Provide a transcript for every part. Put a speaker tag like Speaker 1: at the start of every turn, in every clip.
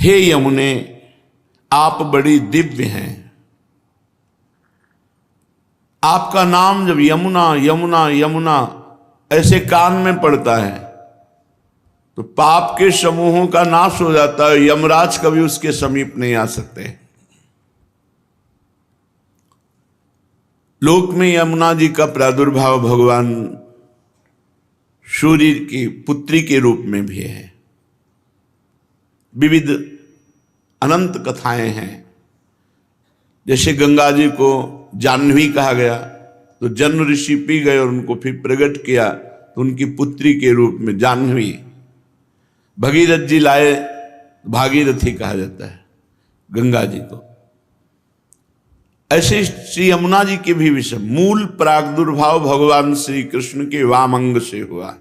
Speaker 1: हे यमुने, आप बड़ी दिव्य हैं। आपका नाम जब यमुना यमुना यमुना ऐसे कान में पड़ता है तो पाप के समूहों का नाश हो जाता है। यमराज कभी उसके समीप नहीं आ सकते। लोक में यमुना जी का प्रादुर्भाव भगवान सूर्य की पुत्री के रूप में भी है। विविध अनंत कथाएं हैं। जैसे गंगा जी को जाह्नवी कहा गया तो जन्म ऋषि पी गए और उनको फिर प्रकट किया तो उनकी पुत्री के रूप में जाह्नवी। भगीरथ जी लाए, भागीरथी कहा जाता है गंगा जी को। ऐसे श्री यमुना जी के भी विषय मूल प्रादुर्भाव भगवान श्री कृष्ण के वाम अंग से हुआ।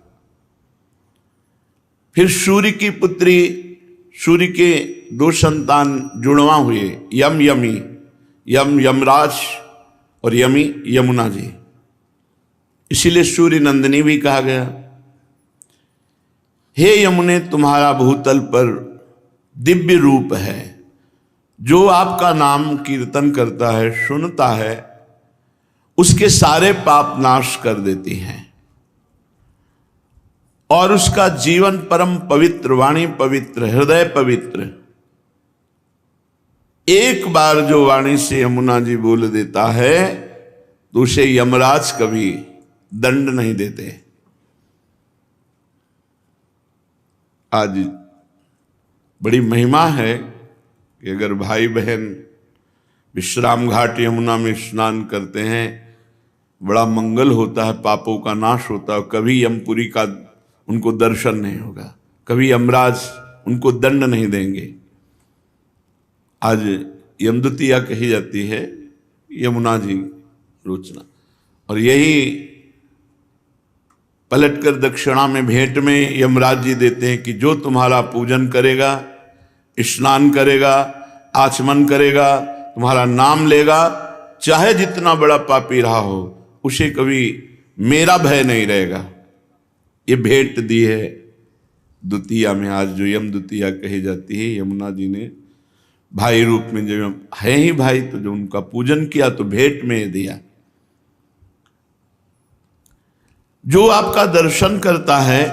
Speaker 1: फिर सूर्य की पुत्री, सूर्य के दो संतान जुड़वा हुए, यम यमी, यम यमराज और यमी यमुना जी। इसीलिए सूर्य नंदिनी भी कहा गया। हे यमुने, तुम्हारा भूतल पर दिव्य रूप है। जो आपका नाम कीर्तन करता है, सुनता है, उसके सारे पाप नाश कर देती हैं और उसका जीवन परम पवित्र, वाणी पवित्र, हृदय पवित्र। एक बार जो वाणी से यमुना जी बोल देता है तो उसे यमराज कभी दंड नहीं देते। आज बड़ी महिमा है कि अगर भाई बहन विश्राम घाट यमुना में स्नान करते हैं, बड़ा मंगल होता है, पापों का नाश होता है। कभी यमपुरी का उनको दर्शन नहीं होगा, कभी यमराज उनको दंड नहीं देंगे। आज यमद्वितीया कही जाती है यमुना जी रोचना, और यही पलटकर दक्षिणा में भेंट में यमराज जी देते हैं कि जो तुम्हारा पूजन करेगा, स्नान करेगा, आचमन करेगा, तुम्हारा नाम लेगा, चाहे जितना बड़ा पापी रहा हो, उसे कभी मेरा भय नहीं रहेगा। ये भेंट दी है द्वितीया में। आज जो यम द्वितीया कही जाती है, यमुना जी ने भाई रूप में, जो है ही भाई, तो जो उनका पूजन किया तो भेंट में दिया। जो आपका दर्शन करता है,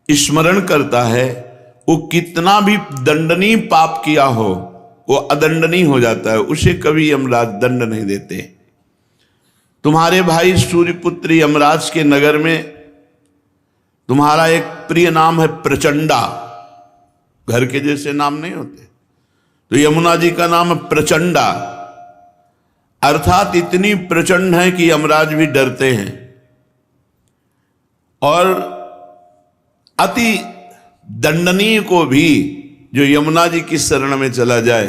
Speaker 1: स्मरण करता है, वो कितना भी दंडनीय पाप किया हो वो अदंडनीय हो जाता है, उसे कभी यमराज दंड नहीं देते। तुम्हारे भाई सूर्यपुत्र यमराज के नगर में तुम्हारा एक प्रिय नाम है प्रचंडा। घर के जैसे नाम नहीं होते, तो यमुना जी का नाम है प्रचंडा, अर्थात इतनी प्रचंड है कि यमराज भी डरते हैं। और अति दंडनीय को भी जो यमुना जी की शरण में चला जाए,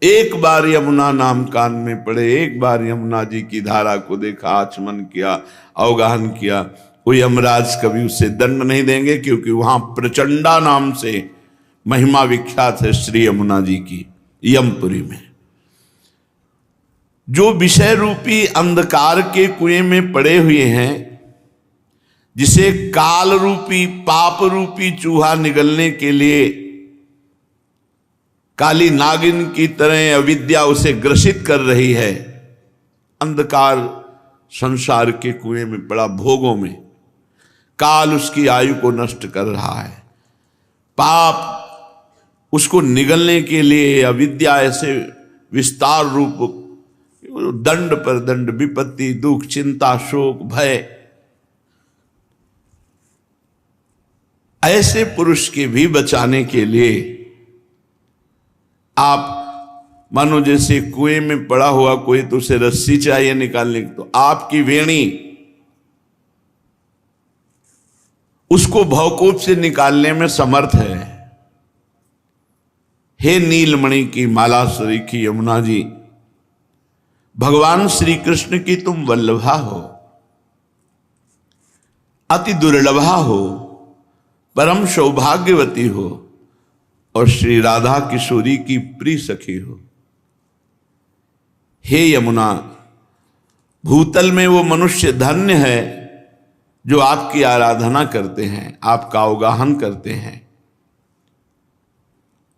Speaker 1: एक बार यमुना नाम कान में पड़े, एक बार यमुना जी की धारा को देखा, आचमन किया, अवगाहन किया, वो यमराज कभी उसे दंड नहीं देंगे, क्योंकि वहां प्रचंडा नाम से महिमा विख्यात है श्री यमुना जी की यमपुरी में। जो विषय रूपी अंधकार के कुएं में पड़े हुए हैं, जिसे काल रूपी पाप रूपी चूहा निगलने के लिए काली नागिन की तरह अविद्या उसे ग्रसित कर रही है, अंधकार संसार के कुएं में पड़ा, भोगों में काल उसकी आयु को नष्ट कर रहा है। पाप उसको निगलने के लिए अविद्या ऐसे विस्तार रूप दंड पर दंड, विपत्ति, दुख, चिंता, शोक, भय, ऐसे पुरुष के भी बचाने के लिए आप मानो जैसे कुएं में पड़ा हुआ कोई, तो उसे रस्सी चाहिए निकालने की, तो आपकी वेणी उसको भवकूप से निकालने में समर्थ है। हे नीलमणि की माला सरीखी यमुना जी, भगवान श्री कृष्ण की तुम वल्लभा हो, अति दुर्लभा हो, परम सौभाग्यवती हो और श्री राधा किशोरी की प्रिय सखी हो। हे यमुना, भूतल में वो मनुष्य धन्य है जो आपकी आराधना करते हैं, आपका अवगाहन करते हैं।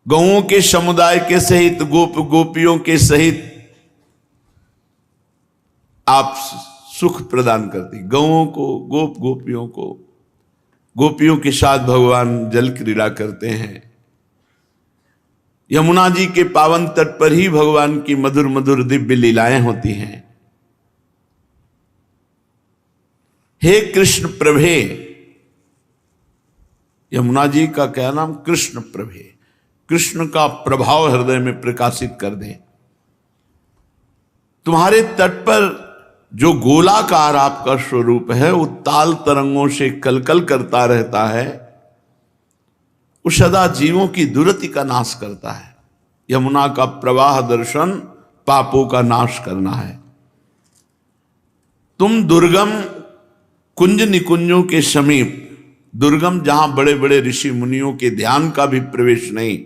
Speaker 1: गौओं के समुदाय के सहित, गोप गोपियों के सहित आप सुख प्रदान करती। गौओं को, गोप गोपियों को, गोपियों के साथ भगवान जल क्रीड़ा करते हैं। यमुना जी के पावन तट पर ही भगवान की मधुर मधुर दिव्य लीलाएं होती हैं। हे कृष्ण प्रभे, यमुना जी का क्या नाम? कृष्ण प्रभे। कृष्ण का प्रभाव हृदय में प्रकाशित कर दे। तुम्हारे तट पर जो गोलाकार आपका स्वरूप है, वो ताल तरंगों से कलकल करता रहता है, वो सदा जीवों की दुर्गति का नाश करता है। यमुना का प्रवाह दर्शन पापों का नाश करना है। तुम दुर्गम कुंज निकुंजों के समीप, दुर्गम जहां बड़े बड़े ऋषि मुनियों के ध्यान का भी प्रवेश नहीं,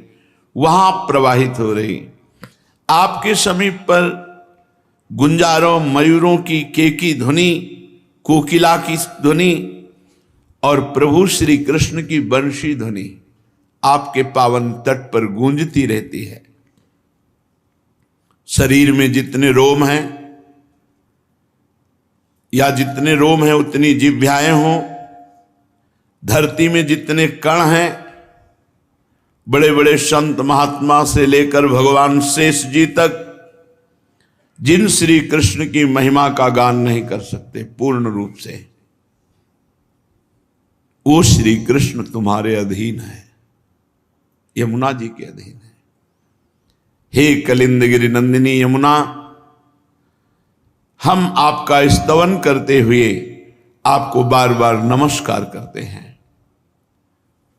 Speaker 1: वहां प्रवाहित हो रही। आपके समीप पर गुंजारों, मयूरों की केकी ध्वनि, कोकिला की ध्वनि और प्रभु श्री कृष्ण की बंशी ध्वनि आपके पावन तट पर गूंजती रहती है। शरीर में जितने रोम हैं, या जितने रोम हैं उतनी जिह्वाएं हों, धरती में जितने कण हैं, बड़े बड़े संत महात्मा से लेकर भगवान शेष जी तक जिन श्री कृष्ण की महिमा का गान नहीं कर सकते पूर्ण रूप से, वो श्री कृष्ण तुम्हारे अधीन है, यमुना जी के अधीन है। हे कलिंदगिरि नंदिनी यमुना, हम आपका स्तवन करते हुए आपको बार बार नमस्कार करते हैं।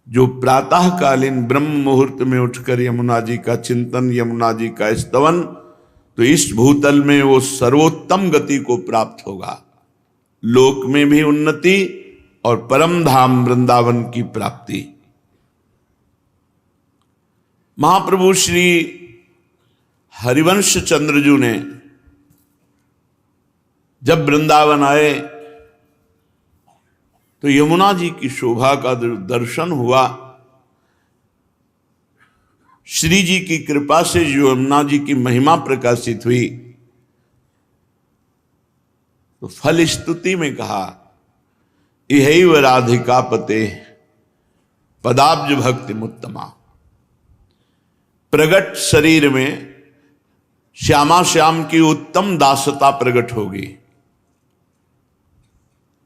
Speaker 1: जो प्रातःकालीन ब्रह्म मुहूर्त में उठकर यमुना जी का चिंतन, यमुना जी का स्तवन, तो इस भूतल में वो सर्वोत्तम गति को प्राप्त होगा, लोक में भी उन्नति और परम धाम वृंदावन की प्राप्ति। महाप्रभु श्री हरिवंश चंद्रजू ने जब वृंदावन आए तो यमुना जी की शोभा का दर्शन हुआ। श्री जी की कृपा से जो यमुना जी की महिमा प्रकाशित हुई, तो फल स्तुति में कहा, इहैव राधिका पते पदाब्ज भक्ति मुत्तमा। प्रगट शरीर में श्यामा श्याम की उत्तम दासता प्रकट होगी,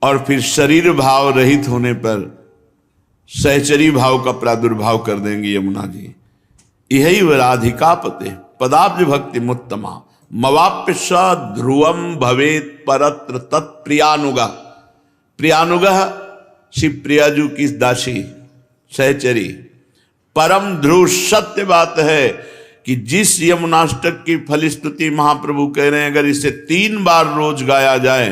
Speaker 1: और फिर शरीर भाव रहित होने पर सहचरी भाव का प्रादुर्भाव कर देंगी यमुना जी। इहैव राधिका पते पदाब्ज भक्ति मुत्तमा मवाप्य स ध्रुवम भवेत परत्र तत्प्रियानुगा। प्रियानुगा श्री प्रियाजू की दासी सहचरी। परम ध्रुव सत्य बात है कि जिस यमुनाष्टक की फलस्तुति महाप्रभु कह रहे हैं, अगर इसे 3 बार रोज गाया जाए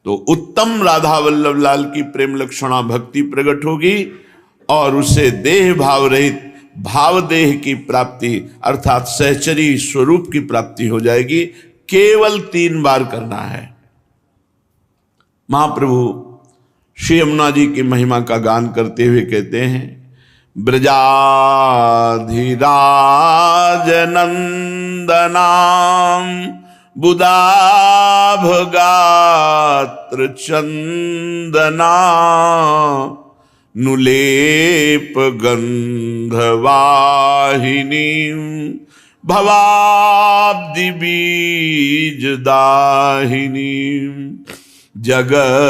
Speaker 1: तो उत्तम राधा वल्लभ लाल की प्रेम लक्षणा भक्ति प्रकट होगी, और उसे देह भाव रहित भाव देह की प्राप्ति अर्थात सहचरी स्वरूप की प्राप्ति हो जाएगी। केवल 3 बार करना है। महाप्रभु श्री यमुना जी की महिमा का गान करते हुए कहते हैं, ब्रजाधिराज नंदनाम बुदाभगात्र चंदना नुलेप गंधवाहिनी भवाब्दि बीजदाहिनी जगत्त्रयेऽसस्वनी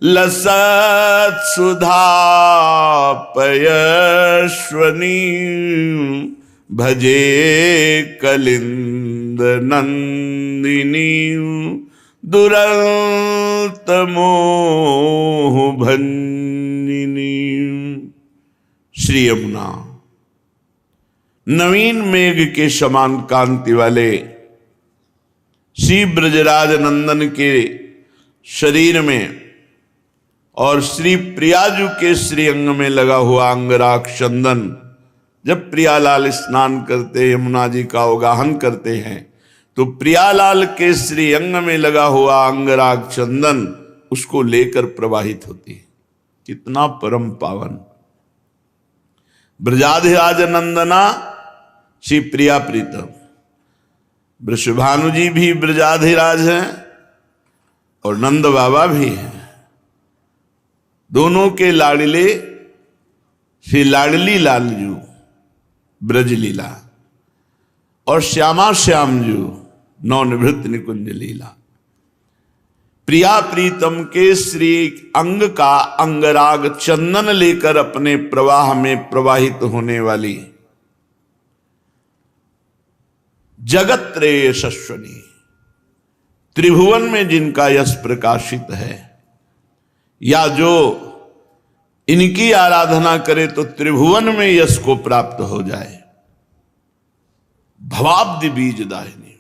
Speaker 1: लसत् सुधापयस्वनी भजे कलिंद नंदिनी दुरंत मोह भंजिनी। श्री यमुना नवीन मेघ के समान कांति वाले श्री ब्रजराज नंदन के शरीर में और श्री प्रियाजू के श्री अंग में लगा हुआ अंगराग चंदन, जब प्रियालाल स्नान करते यमुना जी का अवगाहन करते हैं तो प्रियालाल के श्री अंग में लगा हुआ अंगराग चंदन उसको लेकर प्रवाहित होती है। कितना परम पावन। ब्रजाधिराज नंदना श्री प्रिया प्रीतम, वृषभानु जी भी ब्रजाधिराज हैं और नंद बाबा भी हैं। दोनों के लाडले श्री लाडली लालजू ब्रज लीला और श्यामा श्यामजू नवनिवृत्त निकुंज लीला। प्रिया प्रीतम के श्री अंग का अंगराग चंदन लेकर अपने प्रवाह में प्रवाहित होने वाली जगत त्रय यशस्वनी, त्रिभुवन में जिनका यश प्रकाशित है, या जो इनकी आराधना करे तो त्रिभुवन में यश को प्राप्त हो जाए। भवाब्धि बीज दाहिनी,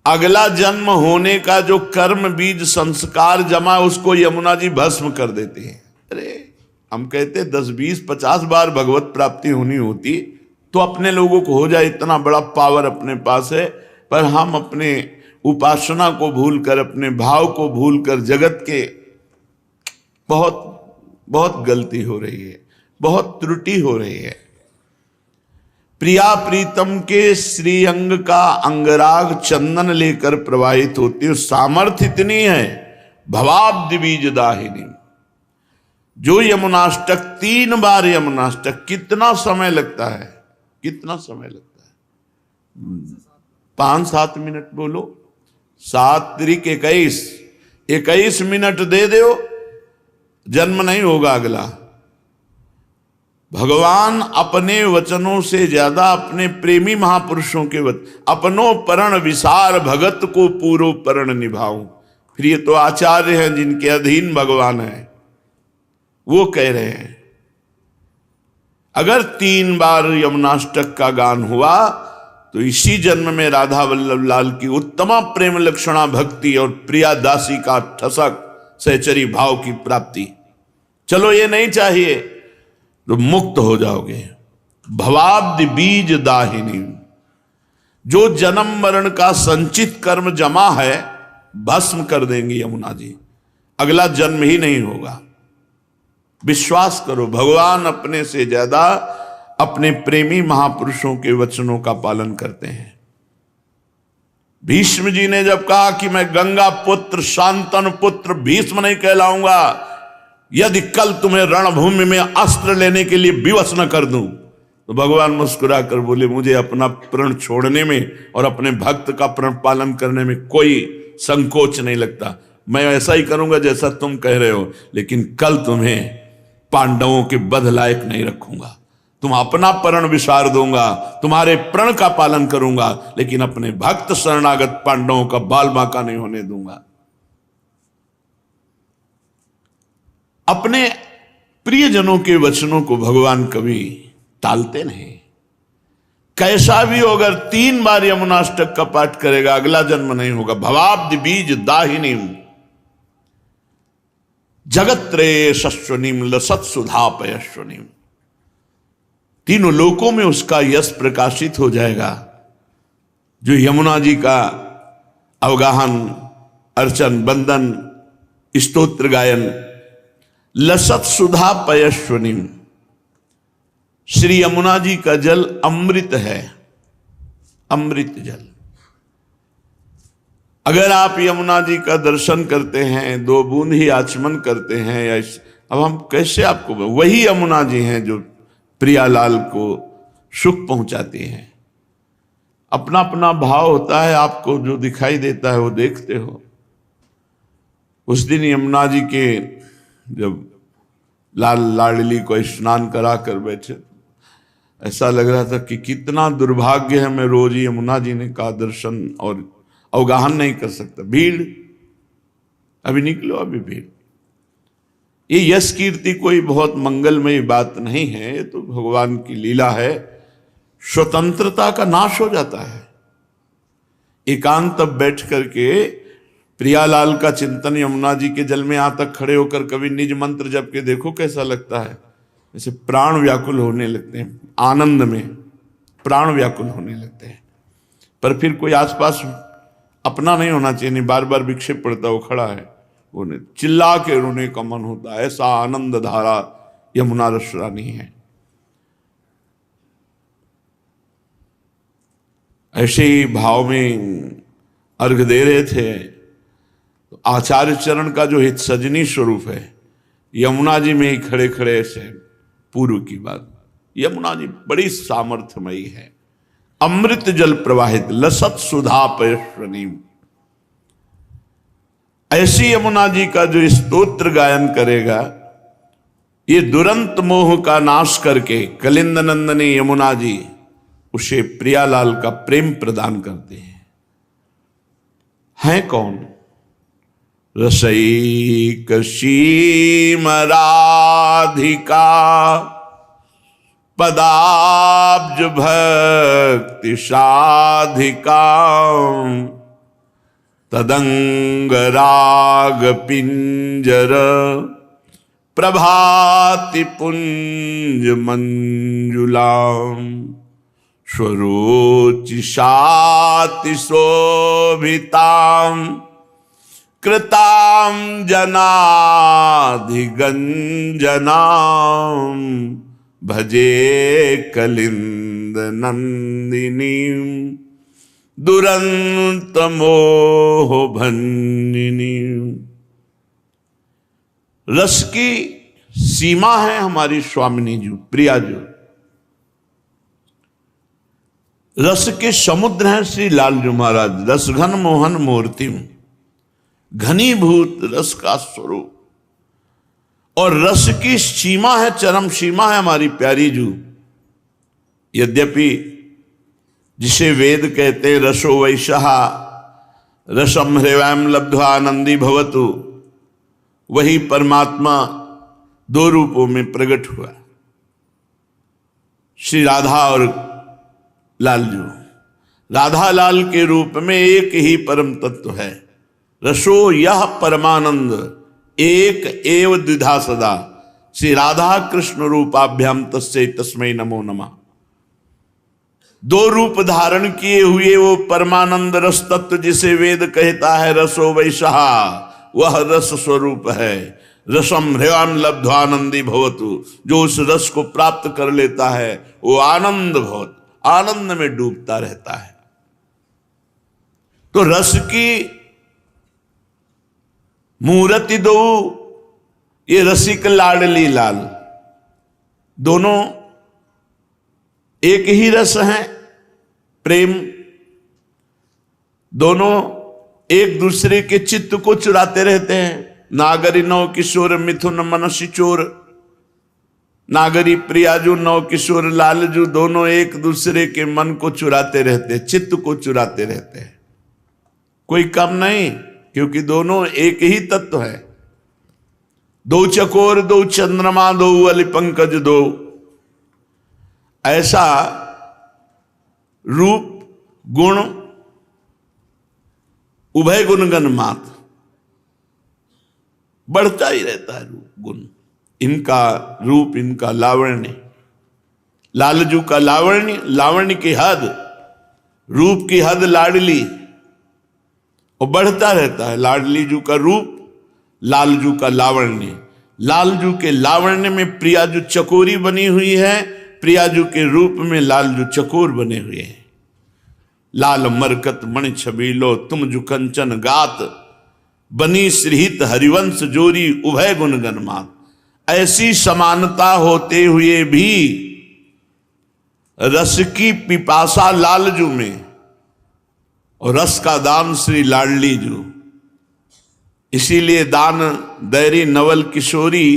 Speaker 1: अगला जन्म होने का जो कर्म बीज संस्कार जमा उसको यमुना जी भस्म कर देते हैं। अरे हम कहते 10, 20, 50 बार भगवत प्राप्ति होनी होती तो अपने लोगों को हो जाए, इतना बड़ा पावर अपने पास है, पर हम अपने उपासना को भूलकर, अपने भाव को भूलकर जगत के बहुत गलती हो रही है, बहुत त्रुटि हो रही है। प्रिया प्रीतम के श्री अंग का अंगराग चंदन लेकर प्रवाहित होती है। सामर्थ्य इतनी है, भवाब्धि बीज दाहिनी। जो यमुनाष्टक 3 बार यमुनाष्टक, कितना समय लगता है, कितना समय लगता है? 5-7 मिनट बोलो, 7 त्रिक 21 मिनट दे दो, जन्म नहीं होगा अगला। भगवान अपने वचनों से ज्यादा अपने प्रेमी महापुरुषों के वचन, अपनो परण विसार भगत को पूरो परण निभाऊं। फिर ये तो आचार्य हैं जिनके अधीन भगवान है, वो कह रहे हैं अगर 3 बार यमुनाष्टक का गान हुआ तो इसी जन्म में राधा वल्लभ लाल की उत्तम प्रेम लक्षणा भक्ति और प्रिया दासी का ठसक सहचरी भाव की प्राप्ति। चलो ये नहीं चाहिए तो मुक्त हो जाओगे। भवाब्धि बीज दाहिनी, जो जन्म मरण का संचित कर्म जमा है भस्म कर देंगी यमुना जी, अगला जन्म ही नहीं होगा। विश्वास करो, भगवान अपने से ज्यादा अपने प्रेमी महापुरुषों के वचनों का पालन करते हैं। भीष्म जी ने जब कहा कि मैं गंगा पुत्र शांतनु पुत्र भीष्म नहीं कहलाऊंगा यदि कल तुम्हें रणभूमि में अस्त्र लेने के लिए विवश न कर दूं, तो भगवान मुस्कुरा कर बोले मुझे अपना प्रण छोड़ने में और अपने भक्त का प्रण पालन करने में कोई संकोच नहीं लगता। मैं ऐसा ही करूंगा जैसा तुम कह रहे हो, लेकिन कल तुम्हें पांडवों के बध लायक नहीं रखूंगा। तुम अपना प्रण विसार दूंगा, तुम्हारे प्रण का पालन करूंगा, लेकिन अपने भक्त शरणागत पांडवों का बाल बांका नहीं होने दूंगा। अपने प्रियजनों के वचनों को भगवान कभी टालते नहीं। कैसा भी हो, अगर 3 बार यमुनाष्टक का पाठ करेगा अगला जन्म नहीं होगा। भवाब्धि बीज दाहिनी जगत्त्रय शस्वनीम लसत सुधा पयस्वनीम, तीनों लोकों में उसका यश प्रकाशित हो जाएगा। जो यमुना जी का अवगाहन, अर्चन, बंदन, स्तोत्र गायन, लसत सुधा पयस्वनीम, श्री यमुना जी का जल अमृत है, अमृत जल। अगर आप यमुना जी का दर्शन करते हैं, 2 बूंद ही आचमन करते हैं, या अब हम कैसे आपको, वही यमुना जी हैं जो प्रियालाल को सुख पहुंचाती हैं। अपना अपना भाव होता है, आपको जो दिखाई देता है वो देखते हो। उस दिन यमुना जी के जब लाल लाडली को स्नान करा कर बैठे, ऐसा लग रहा था कि कितना दुर्भाग्य है, मैं रोज यमुना जी ने का दर्शन और अवगाहन नहीं कर सकता। भीड़, अभी निकलो, अभी भीड़। ये यश कीर्ति कोई बहुत मंगलमयी बात नहीं है, ये तो भगवान की लीला है। स्वतंत्रता का नाश हो जाता है। एकांत तब बैठ करके प्रियालाल का चिंतन यमुना जी के जल में यहां तक खड़े होकर कभी निज मंत्र जप के देखो, कैसा लगता है। जैसे प्राण व्याकुल होने लगते हैं, आनंद में प्राण व्याकुल होने लगते हैं। पर फिर कोई आसपास अपना नहीं होना चाहिए, नहीं बार बार विक्षेप पड़ता, वो खड़ा है, उन्हें चिल्ला के रोने का मन होता है। ऐसा आनंद धारा यमुना रस रानी है। ऐसे ही भाव में अर्घ दे रहे थे तो आचार्य चरण का जो हित सजनी स्वरूप है यमुना जी में ही खड़े खड़े ऐसे पूर्व की बात। यमुना जी बड़ी सामर्थ्यमयी है, अमृत जल प्रवाहित लसत सुधा पयस्वनी। ऐसी यमुना जी का जो स्तोत्र गायन करेगा ये दुरंत मोह का नाश करके कलिंद नंदनी यमुना जी उसे प्रियालाल का प्रेम प्रदान करते हैं कौन? रसैक सीम राधिका पदाब्ज भक्ति साधिका तदंग राग पिंजर प्रभाति पुंज मंजुलाम स्वरोचिषाति शोभिताम कृताम जनाधिगंजनाम भजे कलिंद नंदिनी दुरंत मोह भंजिनी। रस की सीमा है हमारी स्वामिनी जी, प्रिया जी। रस के समुद्र हैं श्री लालजू महाराज। रस घन मोहन मूर्ति घनीभूत रस का स्वरूप, और रस की सीमा है, चरम सीमा है हमारी प्यारी जू। यद्यपि जिसे वेद कहते रसो वैशः रसम हृवयम लब्ध्वा आनंदी भवतु, वही परमात्मा दो रूपों में प्रकट हुआ, श्री राधा और लालजू। राधा लाल के रूप में एक ही परम तत्व है। रसो यह परमानंद एक एव द्विधा सदा, श्री राधा कृष्ण रूपाभ्याम तस्मै तस्मै नमो नमः। दो रूप धारण किए हुए वो परमानंद रस तत्व जिसे वेद कहता है रसो वैशः, वह रस स्वरूप है। रसम हृवयम लब्ध्वानंदी भवतु, जो उस रस को प्राप्त कर लेता है वो आनंद भवत, आनंद में डूबता रहता है। तो रस की मूर्ति दो, ये रसिक लाडली लाल, दोनों एक ही रस हैं, प्रेम। दोनों एक दूसरे के चित्त को चुराते रहते हैं। नागरी नौ किशोर मिथुन मनसी चोर, नागरी प्रियाजू नौ किशोर लालजू, दोनों एक दूसरे के मन को चुराते रहते, चित्त को चुराते रहते हैं। कोई कम नहीं, क्योंकि दोनों एक ही तत्व है। दो चकोर दो चंद्रमा दो अली पंकज दो, ऐसा रूप गुण उभय गुणगण मात बढ़ता ही रहता है। रूप गुण, इनका रूप, इनका लावण्य, लालजू का लावण्य, लावण्य की हद, रूप की हद लाडली, और बढ़ता रहता है। लाडली जू का रूप, लालजू का लावण्य। लालजू के लावण्य में प्रियाजू चकोरी बनी हुई है, प्रियाजू के रूप में लालजू चकोर बने हुए हैं। लाल मरकत मणि छबीलो तुम जु कंचन गात, बनी श्रीहित हरिवंश जोरी उभय गुणगण मात। ऐसी समानता होते हुए भी रस की पिपासा लालजू में और रस का दान श्री लाडली जू। इसीलिए दान दैरी नवल किशोरी,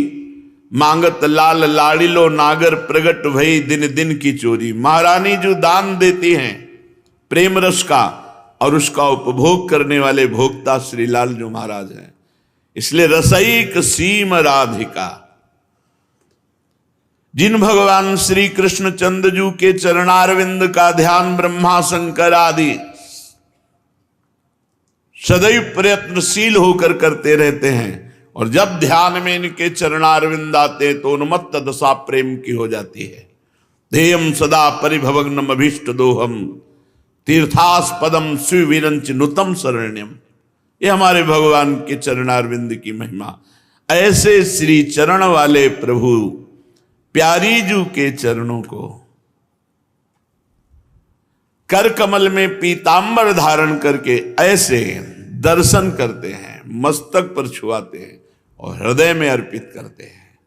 Speaker 1: मांगत लाल लाडिलो नागर प्रगट भई दिन दिन की चोरी। महारानी जो दान देती हैं प्रेम रस का, और उसका उपभोग करने वाले भोक्ता श्री लालजू महाराज हैं। इसलिए रसैक सीम राधिका, जिन भगवान श्री कृष्ण चंद्रजू के चरणारविंद का ध्यान ब्रह्मा शंकर आदि सदैव प्रयत्नशील होकर करते रहते हैं, और जब ध्यान में इनके चरणारविंद आते तो उन्मत्त दशा प्रेम की हो जाती है। ध्येयम सदा परिभवग्नम अभीष्ट दोहम तीर्थास्पदम सुविरंच नुतम शरण्यम। ये हमारे भगवान के चरणारविंद की महिमा। ऐसे श्री चरण वाले प्रभु प्यारी जू के चरणों को कर कमल में पीतांबर धारण करके ऐसे दर्शन करते हैं, मस्तक पर छुआते हैं और हृदय में अर्पित करते हैं।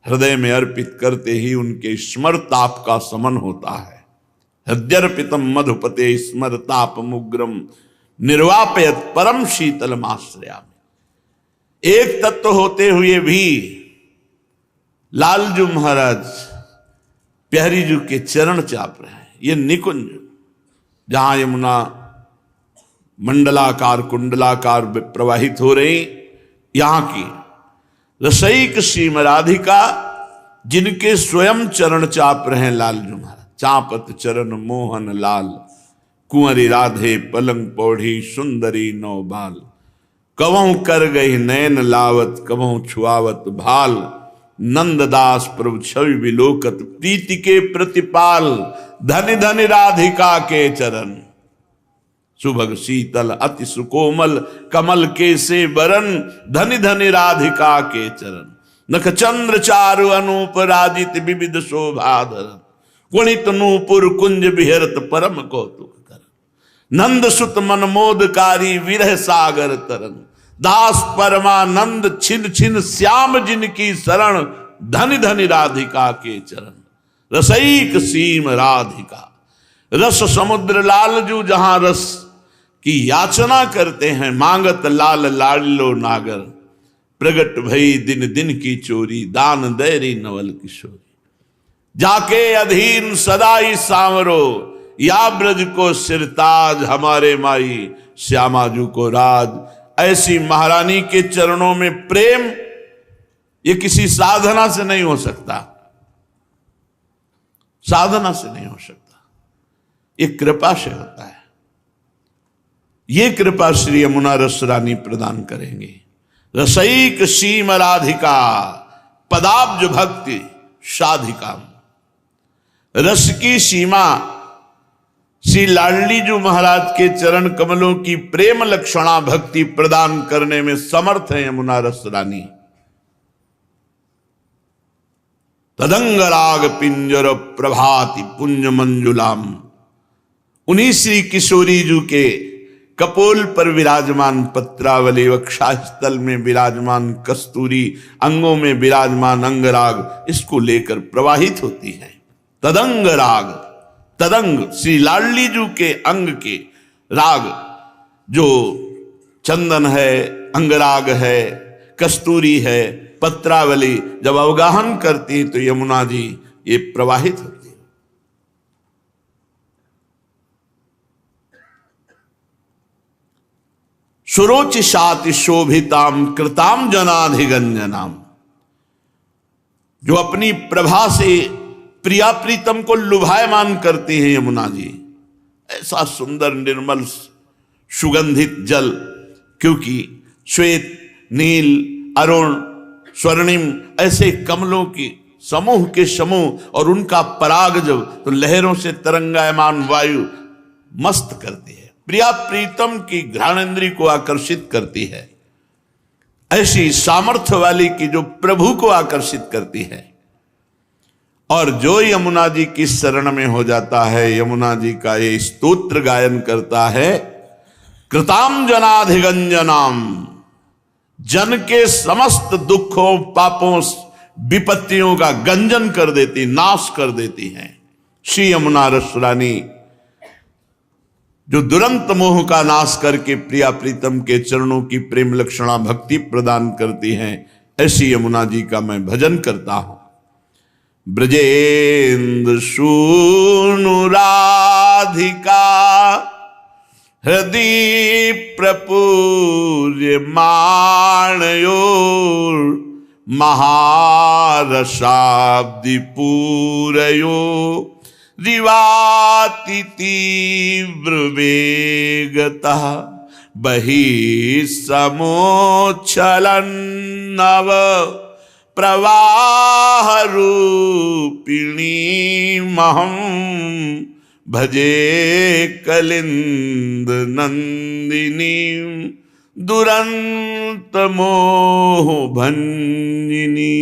Speaker 1: हृदय में अर्पित करते ही उनके स्मरताप का समन होता है। हृदयर्पितम मधुपते स्मरतापमुग्रम निर्वापयत परम शीतलमाश्रयामि। एक तत्व होते हुए भी लालजू महाराज प्यारी जू के चरण चाप रहे हैं। ये निकुंज जहां यमुना मंडलाकार कुंडलाकार प्रवाहित हो रही, यहां की रसईक सीम राधिका जिनके स्वयं चरण चाप रहे हैं लालजू महाराज। चापत चरण मोहन लाल, कुंवरी राधे पलंग पौढ़ी सुंदरी नौ बाल। कवों कर गई नैन लावत, कवों छुआवत भाल। नंददास प्रभु छवि विलोकत, प्रीति के प्रतिपाल। धनि धनि राधिका के चरण, सुभग शीतल अति सुकोमल। कमल के से बरन, धनि धनि राधिका के चरण। नख चंद्र चारु अनूप राजित, विविध शोभाधरन। गुणित नूपुर कुंज विहरत, परम कौतुक कर। नंद सुत मन मोदकारी, विरह सागर तरन। दास परमानंद छिन छिन, श्याम जिनकी शरण। धनि धनि राधिका के चरण, रसईक सीम राधिका। रस समुद्र लालजू जहां रस की याचना करते हैं, मांगत लाल लाडलो नागर। प्रगट भई दिन दिन की चोरी, दान दैरी नवल किशोरी। जाके अधीन सदाई सांवरो, या ब्रज को सिरताज। हमारे माई श्यामाजू को राज। ऐसी महारानी के चरणों में प्रेम, ये किसी साधना से नहीं हो सकता, साधना से नहीं हो सकता, ये कृपा से होता है। ये कृपा श्री यमुना रस रानी प्रदान करेंगे। रसईक सीम राधिका, पदाब्ज भक्ति साधिका। रस की सीमा श्री लाडली जू महाराज के चरण कमलों की प्रेम लक्षणा भक्ति प्रदान करने में समर्थ है यमुना रस रानी। तदंग राग पिंजर प्रभाति पुंज मंजुलाम। उन्हीं श्री किशोरी जू के कपोल पर विराजमान पत्रावली, वक्षस्थल में विराजमान कस्तूरी, अंगों में विराजमान अंगराग, इसको लेकर प्रवाहित होती है। तदंग राग, तदंग श्री लाडली जू के अंग के राग, जो चंदन है, अंगराग है, कस्तूरी है, पत्रावली, जब अवगाहन करती तो यमुना जी ये प्रवाहित होती है। सुरोचिषाति शोभिताम कृताम जनाधिगंजनाम। जो अपनी प्रभा से प्रिया प्रीतम को लुभायमान करती हैं यमुना जी। ऐसा सुंदर निर्मल सुगंधित जल, क्योंकि श्वेत नील अरुण स्वर्णिम ऐसे कमलों की समूह के समूह, और उनका पराग जब तो लहरों से तरंगायमान वायु मस्त करती है, प्रिया प्रीतम की घ्राणेंद्री को आकर्षित करती है। ऐसी सामर्थ्य वाली की जो प्रभु को आकर्षित करती है। और जो यमुना जी की शरण में हो जाता है, यमुना जी का ये स्तोत्र गायन करता है, कृताम जनाधिगंजनाम, जन के समस्त दुखों पापों विपत्तियों का गंजन कर देती, नाश कर देती हैं श्री यमुना रस रानी, जो दुरंत मोह का नाश करके प्रिया प्रीतम के चरणों की प्रेम लक्षणा भक्ति प्रदान करती हैं। ऐसी यमुना जी का मैं भजन करता हूं। ब्रजेंद्र सूनु राधिका, हृदय प्रपूर्य माणयोर, महारसाब्दि पूरयो, रिवाति तीव्र वेगता, बहि समोच्छलन नव प्रवाह रूपिणी महम, भजे कलिंद नंदिनी दुरंत मोह भंजिनी।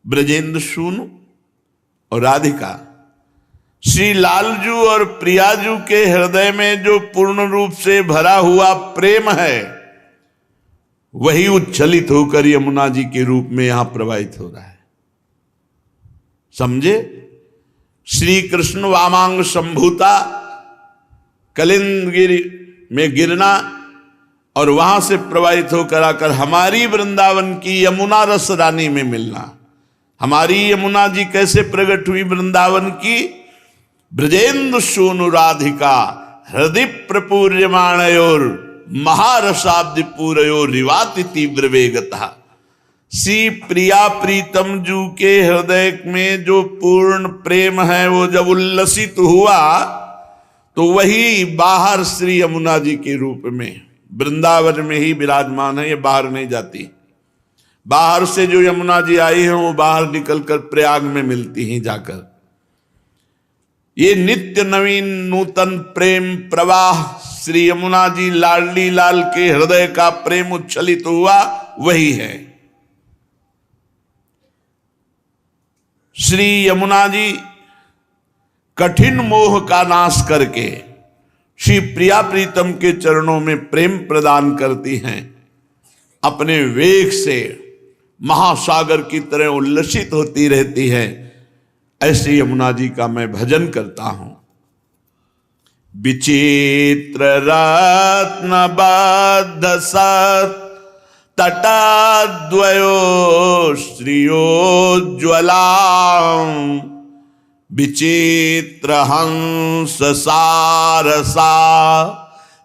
Speaker 1: ब्रजेंद्र सूनु और राधिका, श्री लालजू और प्रियाजू के हृदय में जो पूर्ण रूप से भरा हुआ प्रेम है, वही उच्छलित होकर यमुना जी के रूप में यहां प्रवाहित हो रहा है। समझे? श्री कृष्ण वामांग संभूता, कलिंदगिरी में गिरना और वहां से प्रवाहित होकर आकर हमारी वृंदावन की यमुना रस रानी में मिलना। हमारी यमुना जी कैसे प्रकट हुई वृंदावन की? ब्रजेंद्र सूनु राधिका हृदय प्रपूर्यमाणयोर महारसाब्द पूरयो रिवाति तीव्र वेगता। श्री प्रिया प्रीतम जू के हृदय में जो पूर्ण प्रेम है, वो जब उल्लसित हुआ तो वही बाहर श्री यमुना जी के रूप में वृंदावन में ही विराजमान है। ये बाहर नहीं जाती। बाहर से जो यमुना जी आई है वो बाहर निकलकर प्रयाग में मिलती हैं जाकर। ये नित्य नवीन नूतन प्रेम प्रवाह श्री यमुना जी लाडली लाल के हृदय का प्रेम उच्छलित हुआ, वही है। श्री यमुना जी कठिन मोह का नाश करके श्री प्रिया प्रीतम के चरणों में प्रेम प्रदान करती हैं। अपने वेग से महासागर की तरह उल्लसित होती रहती है। ऐसी यमुना जी का मैं भजन करता हूं। विचित्र रत्न बद्ध सत तटाद्वयो श्रियोज्ज्वला विचित्र हंस सारसा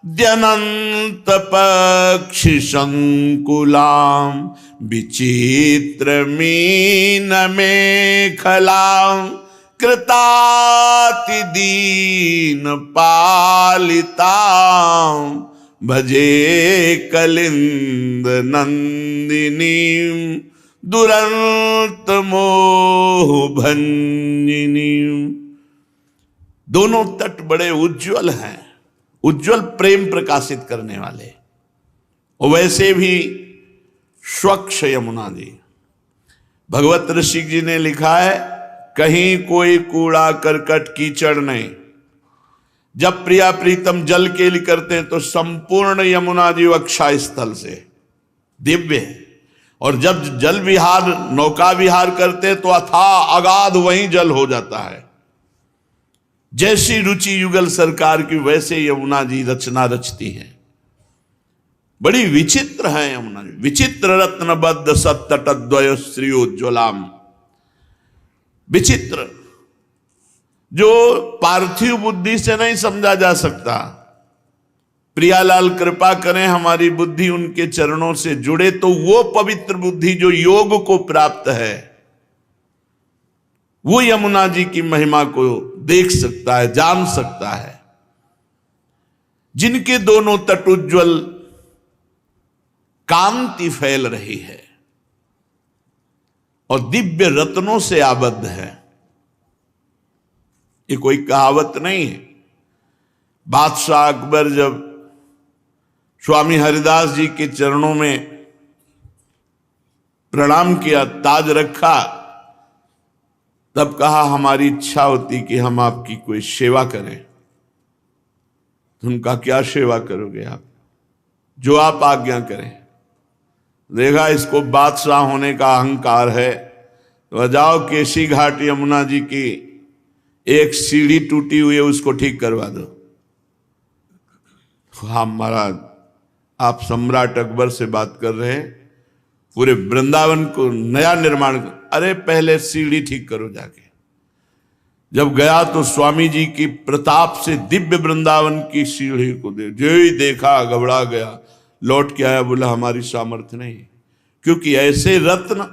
Speaker 1: द्यनंत पक्षी संकुलाम विचित्र मीन मेखलाम कृताति दीन पालिताम भजे कलिंद नंदिनी दुरंत मोह भंजिनी। दोनों तट बड़े उज्जवल हैं, उज्जवल प्रेम प्रकाशित करने वाले। और वैसे भी स्वच्छ यमुना जी। भगवत ऋषि जी ने लिखा है, कहीं कोई कूड़ा करकट कीचड़ नहीं। जब प्रिया प्रीतम जल के लिए करते हैं तो संपूर्ण यमुना जी अक्षय स्थल से दिव्य है। और जब जल विहार नौका विहार करते हैं तो अथाह अगाध वहीं जल हो जाता है। जैसी रुचि युगल सरकार की वैसे यमुना जी रचना रचती हैं। बड़ी विचित्र है यमुना जी। विचित्र रत्नबद्ध सत्तटद्वय श्रियोज्ज्वलाम। विचित्र जो पार्थिव बुद्धि से नहीं समझा जा सकता। प्रियालाल कृपा करें हमारी बुद्धि उनके चरणों से जुड़े तो वो पवित्र बुद्धि जो योग को प्राप्त है, वो यमुना जी की महिमा को देख सकता है, जान सकता है। जिनके दोनों तट उज्ज्वल कांति फैल रही है और दिव्य रत्नों से आबद्ध है। ये कोई कहावत नहीं है। बादशाह अकबर जब स्वामी हरिदास जी के चरणों में प्रणाम किया, ताज रखा, तब कहा हमारी इच्छा होती कि हम आपकी कोई सेवा करें। तो उनका क्या सेवा करोगे आप? जो आप आज्ञा करें। देखा इसको बादशाह होने का अहंकार है, तो जाओ केसी घाट यमुना जी की एक सीढ़ी टूटी हुई है, उसको ठीक करवा दो। हाँ महाराज, आप सम्राट अकबर से बात कर रहे हैं, पूरे वृंदावन को नया निर्माण कर। अरे पहले सीढ़ी ठीक करो जाके। जब गया तो स्वामी जी की प्रताप से दिव्य वृंदावन की सीढ़ी को जो ही देखा घबरा गया, लौट के आया, बोला हमारी सामर्थ्य नहीं। क्योंकि ऐसे रत्न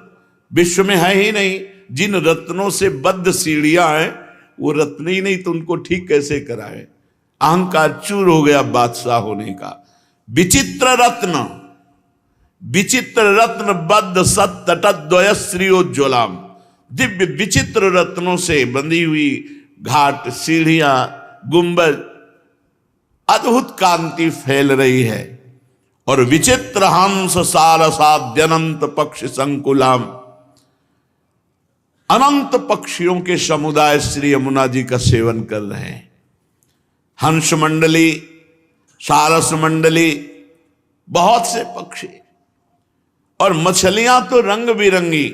Speaker 1: विश्व में है ही नहीं। जिन रत्नों से बद्ध सीढ़ियां हैं वो रत्न ही नहीं, तो उनको ठीक कैसे कराए? अहंकार चूर हो गया बादशाह होने का। विचित्र रत्न, विचित्र रत्न बद्ध सत्तटद्वय श्रियोज्ज्वलाम। दिव्य विचित्र रत्नों से बंधी हुई घाट, सीढ़ियां, गुंबद, अद्भुत कांति फैल रही है। और विचित्र हंस सारसाद्यनंत पक्ष संकुलाम, अनंत पक्षियों के समुदाय श्री यमुना जी का सेवन कर रहे हैं। हंस मंडली, सारस मंडली, बहुत से पक्षी, और मछलियां तो रंग बिरंगी,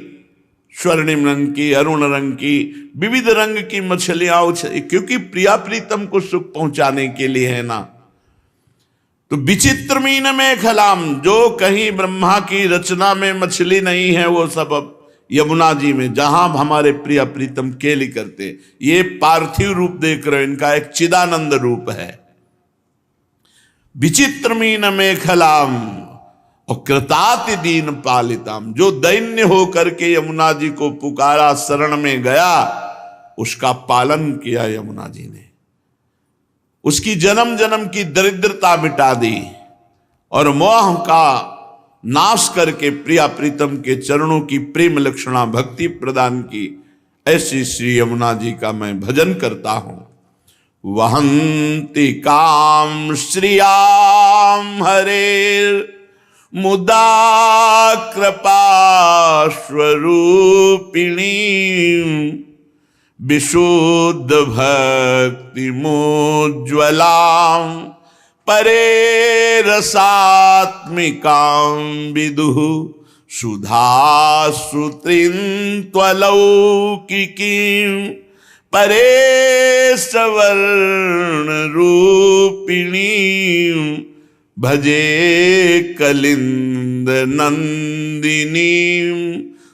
Speaker 1: स्वर्णिम रंग की, अरुण रंग की, विविध रंग की मछलियां, क्योंकि प्रिया प्रीतम को सुख पहुंचाने के लिए है ना। तो विचित्र मीन में खलाम, जो कहीं ब्रह्मा की रचना में मछली नहीं है वो सब अब यमुना जी में, जहां हमारे प्रिया प्रीतम केली करते। ये पार्थिव रूप देख रहे हो, इनका एक चिदानंद रूप है। विचित्र मीन में खलाम और कृताति दीन पालिताम, जो दैन्य होकर के यमुना जी को पुकारा, शरण में गया, उसका पालन किया यमुना जी ने, उसकी जन्म जन्म की दरिद्रता मिटा दी और मोह का नाश करके प्रिया प्रीतम के चरणों की प्रेम लक्षणा भक्ति प्रदान की। ऐसी श्री यमुना जी का मैं भजन करता हूं। वहंति काम श्रियाम हरेर मुदा कृपा स्वरूपिणी, विशुद्ध भक्ति मोज्ज्वलाम परे रसात्मिकां विदुः सुधा श्रुतिन्त्वलौकिकीं, परे सवर्ण रूपिणीं भजे कलिंद नंदिनीं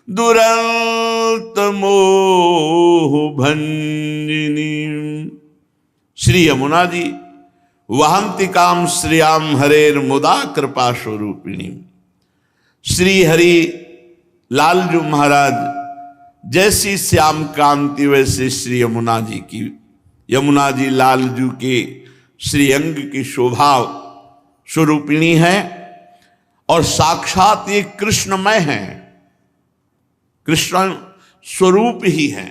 Speaker 1: दुरंत मोह भंजिनीं। श्री यमुना जी वहंति काम श्रियाम हरेर मुदा कृपा स्वरूपिणी। श्री हरि लालजू महाराज जैसी श्याम कांति वैसे श्री यमुना जी की, यमुना जी लालजू के श्री अंग की शोभा स्वरूपिणी है और साक्षात ये कृष्णमय है, कृष्ण स्वरूप ही है।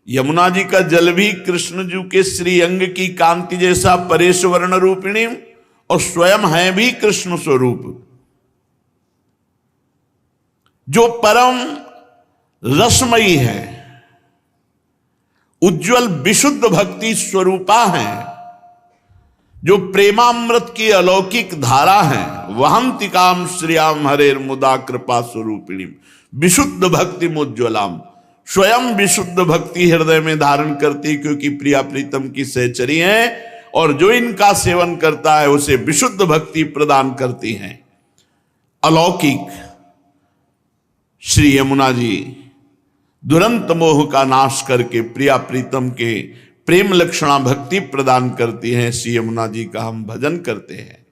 Speaker 1: यमुना जी का जल भी कृष्ण जी के श्री अंग की कांति जैसा परेशवर्ण रूपिणी और स्वयं है भी कृष्ण स्वरूप, जो परम रसमयी है, उज्जवल विशुद्ध भक्ति स्वरूपा है, जो प्रेमामृत की अलौकिक धारा है। वहंति काम श्रियाम हरेर मुदा कृपा स्वरूपिणी, विशुद्ध भक्ति मुज्ज्वलाम, स्वयं विशुद्ध भक्ति हृदय में धारण करती, क्योंकि प्रिया प्रीतम की सहचरी है और जो इनका सेवन करता है उसे विशुद्ध भक्ति प्रदान करती हैं। अलौकिक श्री यमुना जी दुरंत मोह का नाश करके प्रिया प्रीतम के प्रेम लक्षणा भक्ति प्रदान करती हैं। श्री यमुना जी का हम भजन करते हैं।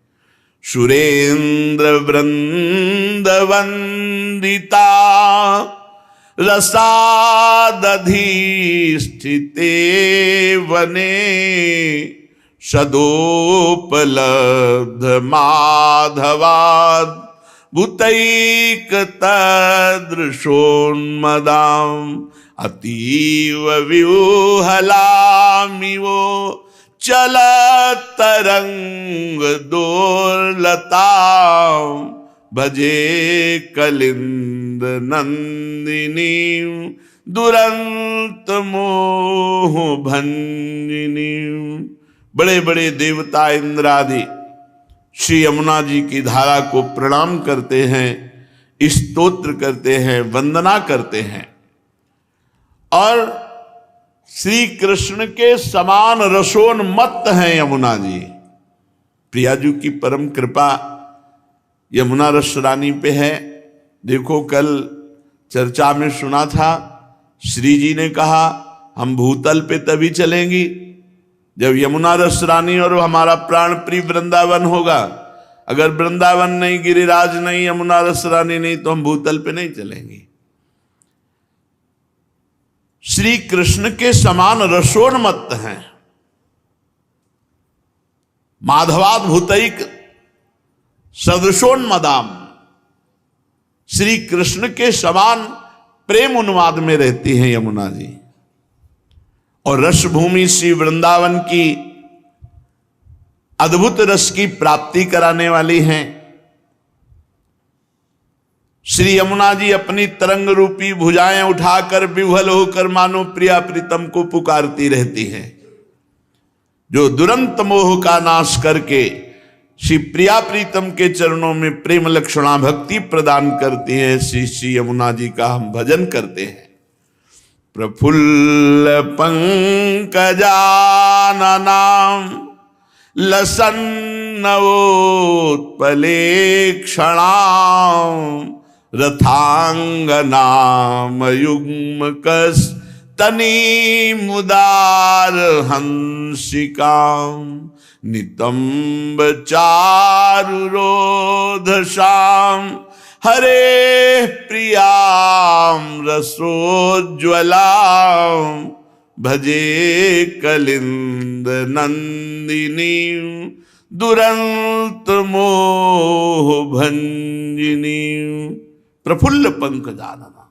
Speaker 1: सुरेंद्र वृंद वंदिता रसादधिष्ठिते वने, सदोपलब्ध माधवाद भूतैक तदृशोन्मदां, अतीव व्यूहलामिवो चलतरंग दोलतां, भजे कलिंद नंदिनी दुरंत मोह भंजिनी। बड़े बड़े देवता इंद्रादि श्री यमुना जी की धारा को प्रणाम करते हैं, स्तोत्र करते हैं, वंदना करते हैं और श्री कृष्ण के समान रसोन्मत्त हैं यमुना जी। प्रिया जी की परम कृपा यमुना रस रानी पे है। देखो कल चर्चा में सुना था, श्री जी ने कहा हम भूतल पे तभी चलेंगी जब यमुना रस रानी और हमारा प्राण प्रिय वृंदावन होगा। अगर वृंदावन नहीं, गिरिराज नहीं, यमुना रस रानी नहीं, तो हम भूतल पे नहीं चलेंगे। श्री कृष्ण के समान रसोन्मत्त हैं। माधवाद भूतैक सदृशोन्मदाम, श्री कृष्ण के समान प्रेम उन्माद में रहती हैं यमुना जी। और रस भूमि श्री वृंदावन की अद्भुत रस की प्राप्ति कराने वाली हैं। श्री यमुना जी अपनी तरंग रूपी भुजाएं उठाकर विह्वल होकर मानो प्रिया प्रीतम को पुकारती रहती हैं, जो दुरंत मोह का नाश करके श्री प्रिया प्रीतम के चरणों में प्रेम लक्षणा भक्ति प्रदान करती है। श्री यमुना जी का हम भजन करते हैं। प्रफुल्ल पंकजाननां लसन्नवोत्पलेक्षणां रथांगनामयुग्मकस्तनीमुदार हंसिकां नितंब चारुरोधशां हरे प्रियां रसोज्ज्वलां भजे कलिंद नंदिनी दुरंत मोह भंजिनी। प्रफुल्ल पंकजानना,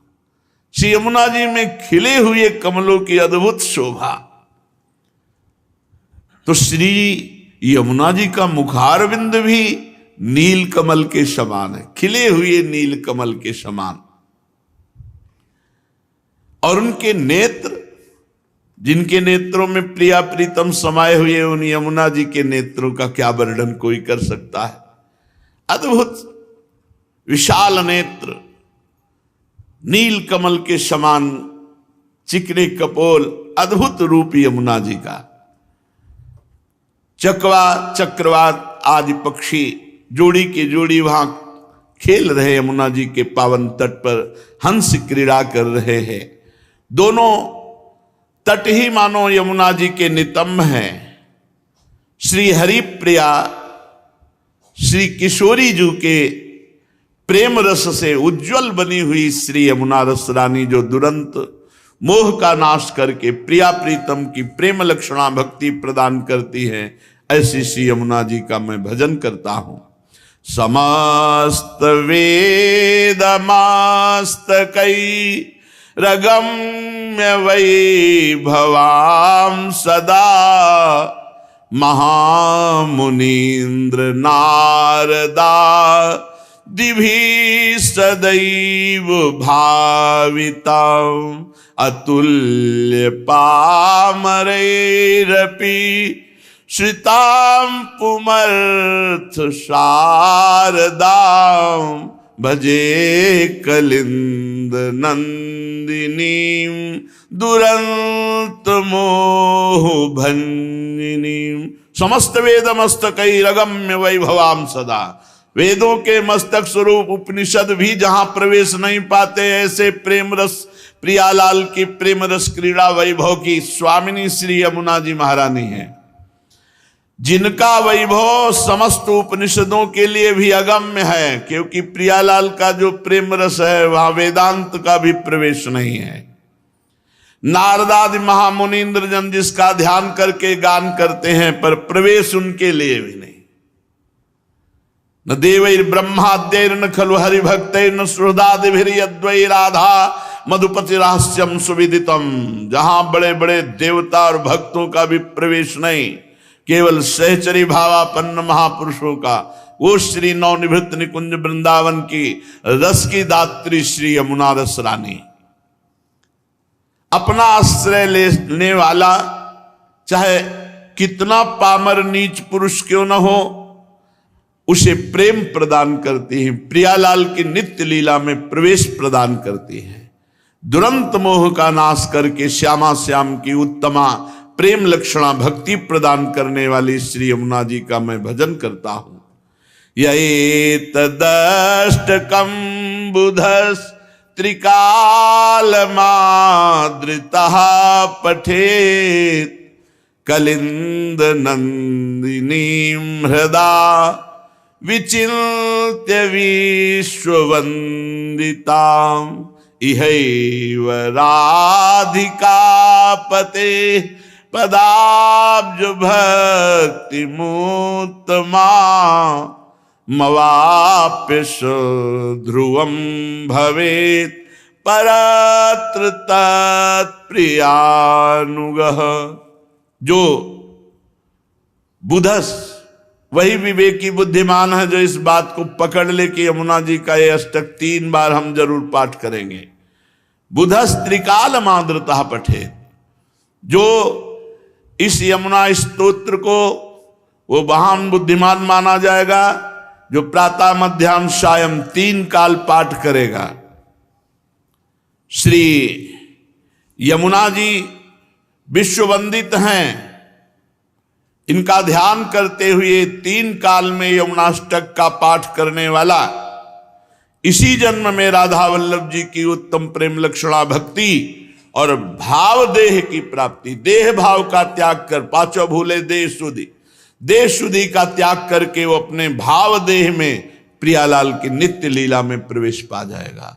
Speaker 1: श्री यमुना जी में खिले हुए कमलों की अद्भुत शोभा। तो श्री यमुना जी का मुखारविंद भी नील कमल के समान है, खिले हुए नील कमल के समान। और उनके नेत्र, जिनके नेत्रों में प्रिया प्रीतम समाये हुए, उन यमुना जी के नेत्रों का क्या वर्णन कोई कर सकता है। अद्भुत विशाल नेत्र, नील कमल के समान चिकने कपोल, अद्भुत रूप यमुना जी का। चकवा चक्रवात आदि पक्षी जोड़ी के जोड़ी वहां खेल रहे, यमुना जी के पावन तट पर हंस क्रीड़ा कर रहे हैं। दोनों तट ही मानो यमुना जी के नितंब हैं। श्री हरिप्रिया श्री किशोरी जी के प्रेम रस से उज्जवल बनी हुई श्री यमुना रस रानी, जो दुरंत मोह का नाश करके प्रिया प्रीतम की प्रेम लक्षणा भक्ति प्रदान करती है, ऐसी श्री यमुना जी का मैं भजन करता हूं। समस्त वेद मस्तकै रगम्य वैभवां सदा महामुनीन्द्र नारदा दिभि सदैव भाविता अतुल्य पामरैरपि श्रितां पुमर्थ शारदां भजे कलिंद नंदिनीं दुरंत मोह भंजिनीं। समस्त वेद मस्तकै रगम्य वैभवां सदा, वेदों के मस्तक स्वरूप उपनिषद भी जहां प्रवेश नहीं पाते, ऐसे प्रेम रस प्रियालाल की प्रेम रस क्रीड़ा वैभव की स्वामिनी श्री यमुना जी महारानी है, जिनका वैभव समस्त उपनिषदों के लिए भी अगम्य है। क्योंकि प्रियालाल का जो प्रेम रस है वहां वेदांत का भी प्रवेश नहीं है। नारदादि महामुनीन्द्र जन जिसका ध्यान करके गान करते हैं, पर प्रवेश उनके लिए भी नहीं। न देवैर ब्रह्माद्यैर न खलु हरिभक्तैर न सुहृदादिभिर्यद्वै राधा मधुपति रहस्यम सुविदितम। जहां बड़े बड़े देवता और भक्तों का भी प्रवेश नहीं, केवल सहचरी भावापन्न महापुरुषों का, वो श्री नवनिभृत निकुंज वृंदावन की रस की दात्री श्री यमुना रस रानी। अपना आश्रय लेने वाला चाहे कितना पामर नीच पुरुष क्यों न हो, उसे प्रेम प्रदान करती है, प्रियालाल की नित्य लीला में प्रवेश प्रदान करती है। दुरंत मोह का नाश करके श्यामा श्याम की उत्तमा प्रेम लक्षणा भक्ति प्रदान करने वाली श्री यमुना जी का मैं भजन करता हूं। यैतदष्टकं बुधस् त्रिकालमादृतः पठेत् कलिंद नंदिनीं हृदा विचिन्त्य विश्ववन्दिताम् इहैव राधिकापते पदाब्ज भक्ति मूत्तमा मवाप्य ध्रुवं भवेत् परत्र तत्प्रियानुगः। जो बुधस, वही विवेकी बुद्धिमान है जो इस बात को पकड़ ले कि यमुना जी का ये अष्टक 3 बार हम जरूर पाठ करेंगे। बुधस त्रिकाल माद्रता पठे, जो इस यमुना स्तोत्र को वो महान बुद्धिमान माना जाएगा जो प्रातः मध्याह्न सायं 3 काल पाठ करेगा। श्री यमुना जी विश्ववंदित हैं, इनका ध्यान करते हुए 3 काल में यमुनाष्टक का पाठ करने वाला इसी जन्म में राधा वल्लभ जी की उत्तम प्रेम लक्षणा भक्ति और भाव देह की प्राप्ति, देह भाव का त्याग कर, पांचों भूले देह शुद्धि, देह शुद्धि का त्याग करके वो अपने भाव देह में प्रियालाल की नित्य लीला में प्रवेश पा जाएगा।